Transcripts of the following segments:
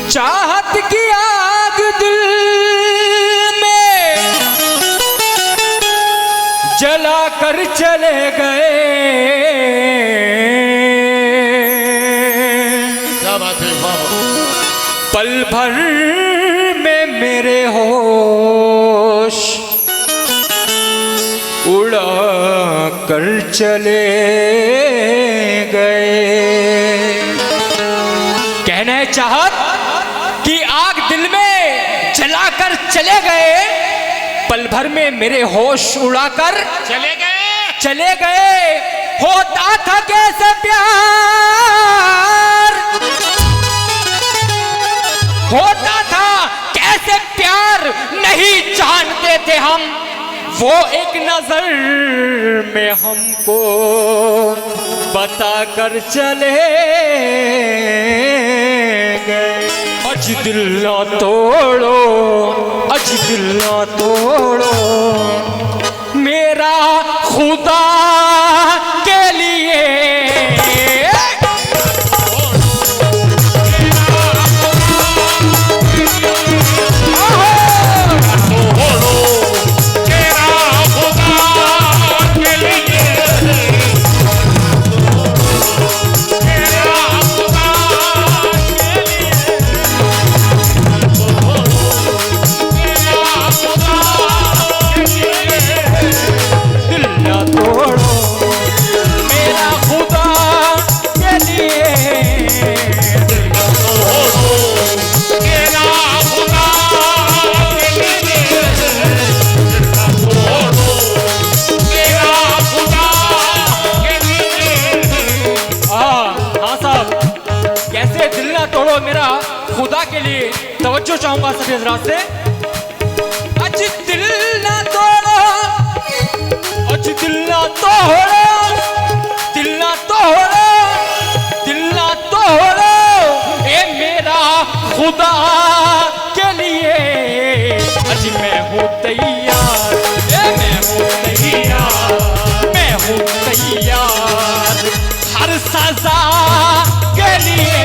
चाहत की आग दिल में जला कर चले गए। क्या बात है बाबा। पल भर में मेरे होश उड़ा कर चले गए। कहने चाहत कि आग दिल में जलाकर चले गए, पल भर में मेरे होश उड़ाकर चले गए। होता था कैसे प्यार, होता था कैसे प्यार, नहीं जानते थे हम। वो एक नजर में हमको बता कर चले गए। अज दिल ना तोड़ो, अज दिल ना तोड़ो मेरा खुदा के लिए। मेरा खुदा के लिए तवज्जो चाहूंगा सभी हजरात से। अज दिल ना तोड़ो, अज दिल ना तोड़ो, दिल ना तोड़ो, दिल ना तोड़ो ए मेरा खुदा के लिए। अज मैं हूँ तैयार, मैं हूँ तैयार, मैं हूँ तैयार हर सजा के लिए।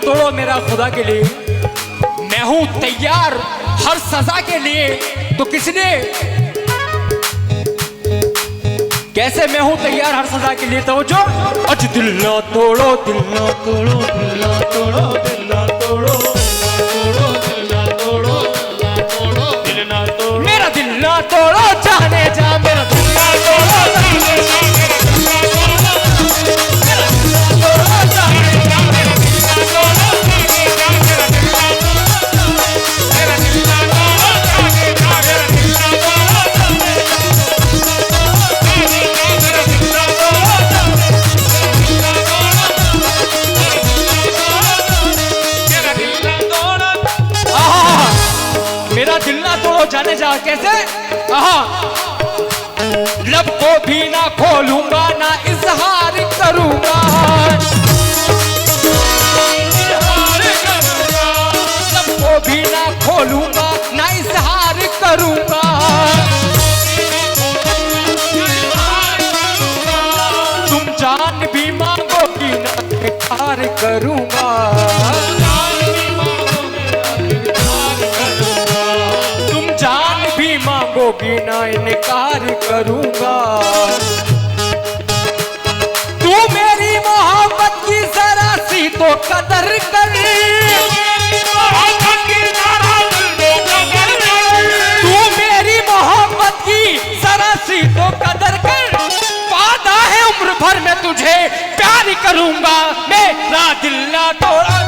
तोड़ो मेरा खुदा के लिए, मैं हूं तैयार हर सजा के लिए। तो किसने कैसे मैं हूं तैयार हर सजा के लिए? तो जो अज दिल ना तोड़ो, दिल ना तोड़ो, दिल ना तोड़ो, दिल ना तोड़ो, दिल ना तोड़ो, दिल ना तोड़ो, मेरा दिल ना तोड़ो जाने जा, मेरा दिल ना तोड़ो जाने जा, जाने जा। कैसे? लब को भी ना खोलूंगा, ना इजहार करूंगा, लब को भी ना खोलूंगा, ना इजहार करूंगा। तुम जान भी मांगोगी ना इनकार करूंगा, मांगोगी ना इनकार करूंगा। तू मेरी मोहब्बत की जरा सी तो कदर कर करूंगा मेरा दिल ना तोड़ो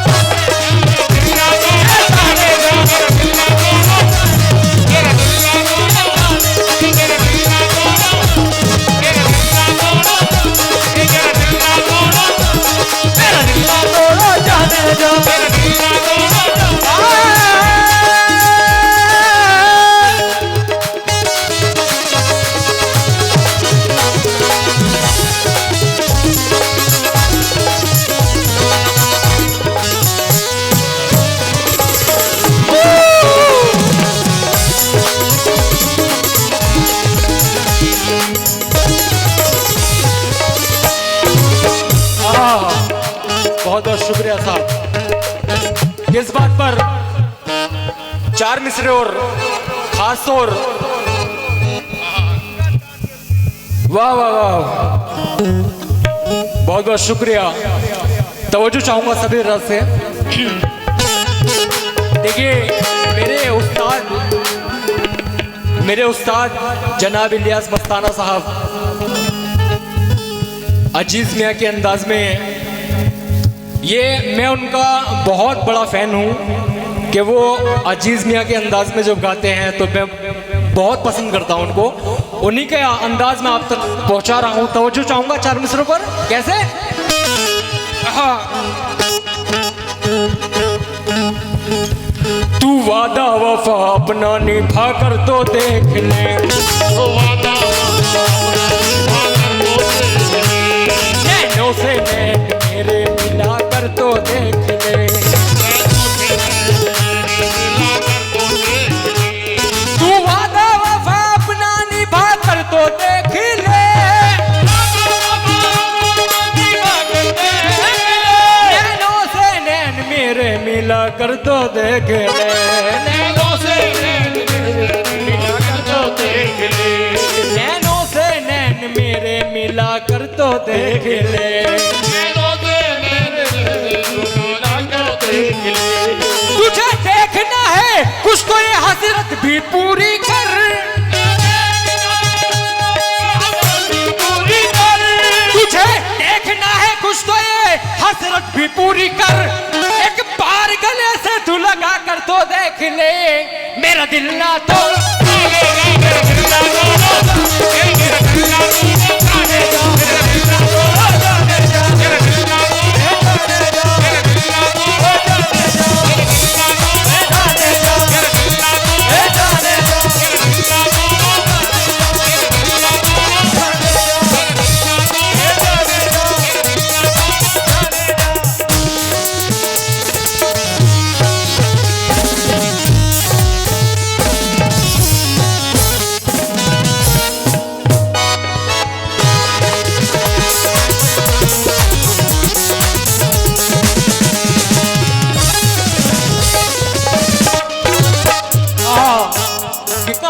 बहुत बहुत शुक्रिया साहब। इस बात पर चार मिसरे और खास तौर वाह वाह वाह बहुत बहुत शुक्रिया तवज्जो चाहूंगा सभी रस से। देखिए मेरे उस्ताद जनाब इलियास मस्ताना साहब अजीज मियाँ के अंदाज में मैं उनका बहुत बड़ा फ़ैन हूँ कि वो अजीज़ मियाँ के अंदाज में जब गाते हैं तो मैं बहुत पसंद करता हूँ उनको। उन्हीं के अंदाज में आप तक पहुँचा रहा हूँ। तवज्जो चाहूँगा चार मिसरों पर। कैसे? हाँ। तू वादा वफा अपना निभा कर तो देख ले, नैनों से नैन मेरे मिला कर तो देख ले, तू वादा वफा अपना निभा कर तो देख ले, नैनों से नैन मेरे मिला कर तो देख ले, नैनों से नैन मिला कर तो देख ले, नैनों से नैन मेरे मिला कर तो देख ले, तुझे देखना है कुछ तो ये हसरत भी पूरी कर, तुझे देखना है कुछ तो ये हसरत भी पूरी कर, एक बार गले से तू लगा कर तो देख ले, मेरा दिल ना तोड़,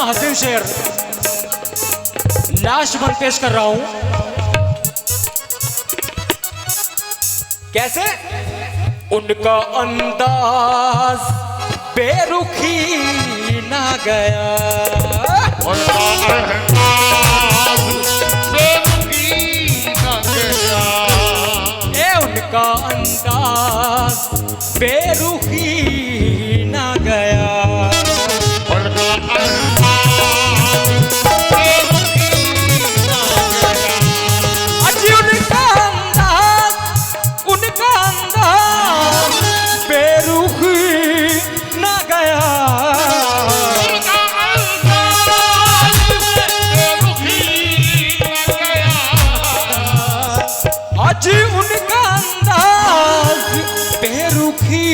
हसीन शेर लास्ट बन पेश कर रहा हूं। कैसे? उनका अंदाज बेरुखी ना गया, उनका अंदाज बेरुखी ना गया, उनका अंदाज बेरुखी ना गया, जी उनका अंदाज बेरुखी